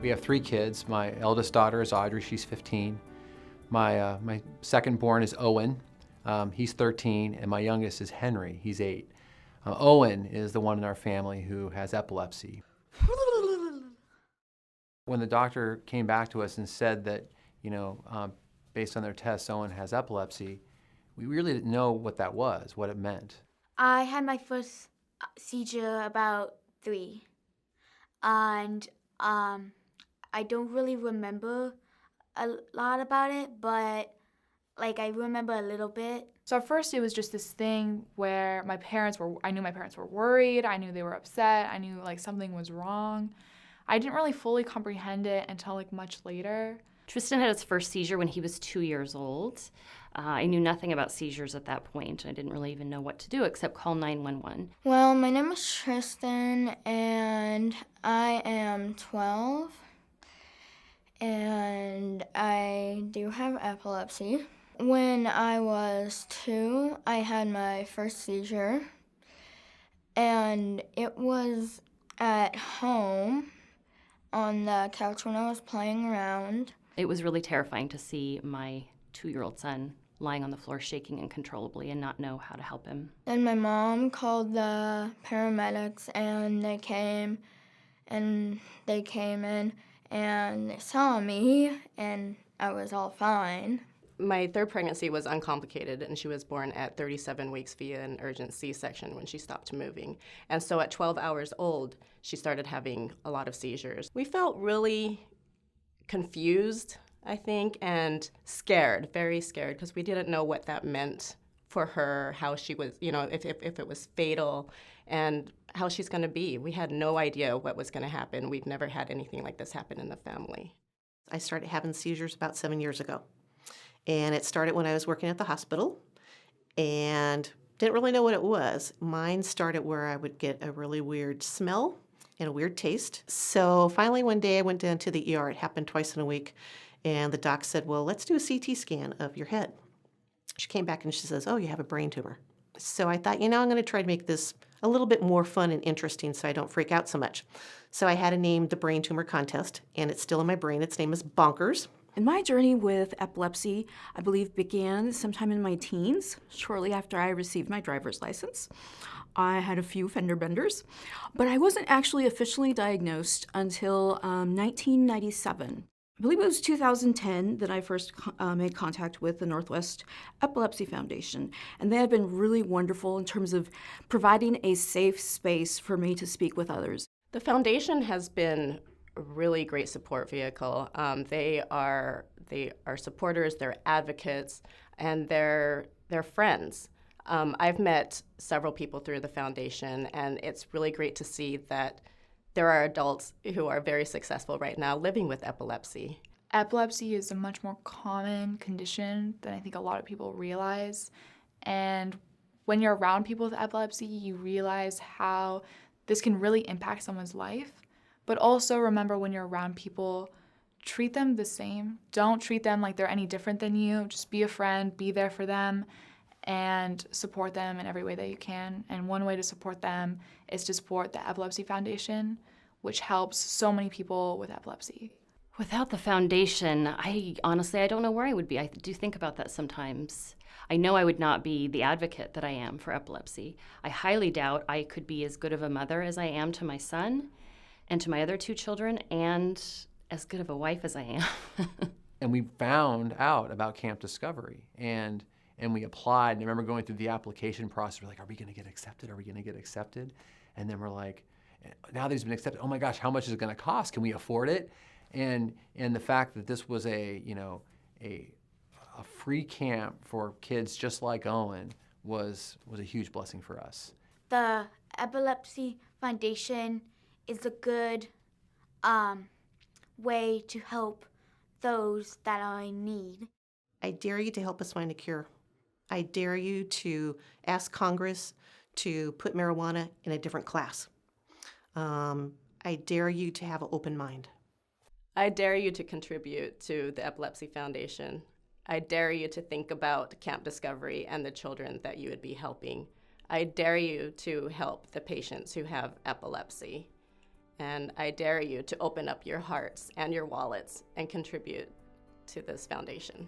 We have 3 kids. My eldest daughter is Audrey, she's 15. My second born is Owen, he's 13, and my youngest is Henry, he's 8. Owen is the one in our family who has epilepsy. When the doctor came back to us and said that, based on their tests, Owen has epilepsy, we really didn't know what that was, what it meant. I had my first seizure about 3, and I don't really remember a lot about it, but I remember a little bit. So at first it was just this thing where I knew my parents were worried, I knew they were upset, I knew something was wrong. I didn't really fully comprehend it until much later. Tristan had his first seizure when he was 2 years old. I knew nothing about seizures at that point. I didn't really even know what to do except call 911. Well, my name is Tristan, and I am 12, and I do have epilepsy. When I was 2, I had my first seizure, and it was at home on the couch when I was playing around. It was really terrifying to see my 2-year-old son lying on the floor shaking uncontrollably and not know how to help him. Then my mom called the paramedics, and they came in and they saw me, and I was all fine. My third pregnancy was uncomplicated, and she was born at 37 weeks via an urgent C-section when she stopped moving. And so at 12 hours old, she started having a lot of seizures. We felt really confused, I think, and scared, very scared, because we didn't know what that meant for her, how she was, if it was fatal, and how she's going to be. We had no idea what was going to happen. We've never had anything like this happen in the family. I started having seizures about 7 years ago. And it started when I was working at the hospital and didn't really know what it was. Mine started where I would get a really weird smell and a weird taste. So finally one day I went down to the ER. It happened twice in a week. And the doc said, well, let's do a CT scan of your head. She came back and she says, oh, you have a brain tumor. So I thought, I'm going to try to make this a little bit more fun and interesting so I don't freak out so much. So I had to name the brain tumor contest, and it's still in my brain. Its name is Bonkers. And my journey with epilepsy, I believe, began sometime in my teens, shortly after I received my driver's license. I had a few fender benders, but I wasn't actually officially diagnosed until 1997. I believe it was 2010 that I first made contact with the Northwest Epilepsy Foundation, and they have been really wonderful in terms of providing a safe space for me to speak with others. The foundation has been a really great support vehicle. They are supporters, they're advocates, and they're friends. I've met several people through the foundation, and it's really great to see that there are adults who are very successful right now living with epilepsy. Epilepsy is a much more common condition than I think a lot of people realize. And when you're around people with epilepsy, you realize how this can really impact someone's life. But also remember, when you're around people, treat them the same. Don't treat them like they're any different than you. Just be a friend, be there for them, and support them in every way that you can. And one way to support them is to support the Epilepsy Foundation, which helps so many people with epilepsy. Without the foundation, I don't know where I would be. I do think about that sometimes. I know I would not be the advocate that I am for epilepsy. I highly doubt I could be as good of a mother as I am to my son and to my other 2 children, and as good of a wife as I am. And we found out about Camp Discovery, and we applied. And I remember going through the application process. We're like, are we going to get accepted? Are we going to get accepted? And then we're like, now that he's been accepted, oh my gosh, how much is it going to cost? Can we afford it? And the fact that this was a free camp for kids just like Owen was a huge blessing for us. The Epilepsy Foundation is a good way to help those that are in need. I dare you to help us find a cure. I dare you to ask Congress to put marijuana in a different class. I dare you to have an open mind. I dare you to contribute to the Epilepsy Foundation. I dare you to think about Camp Discovery and the children that you would be helping. I dare you to help the patients who have epilepsy. And I dare you to open up your hearts and your wallets and contribute to this foundation.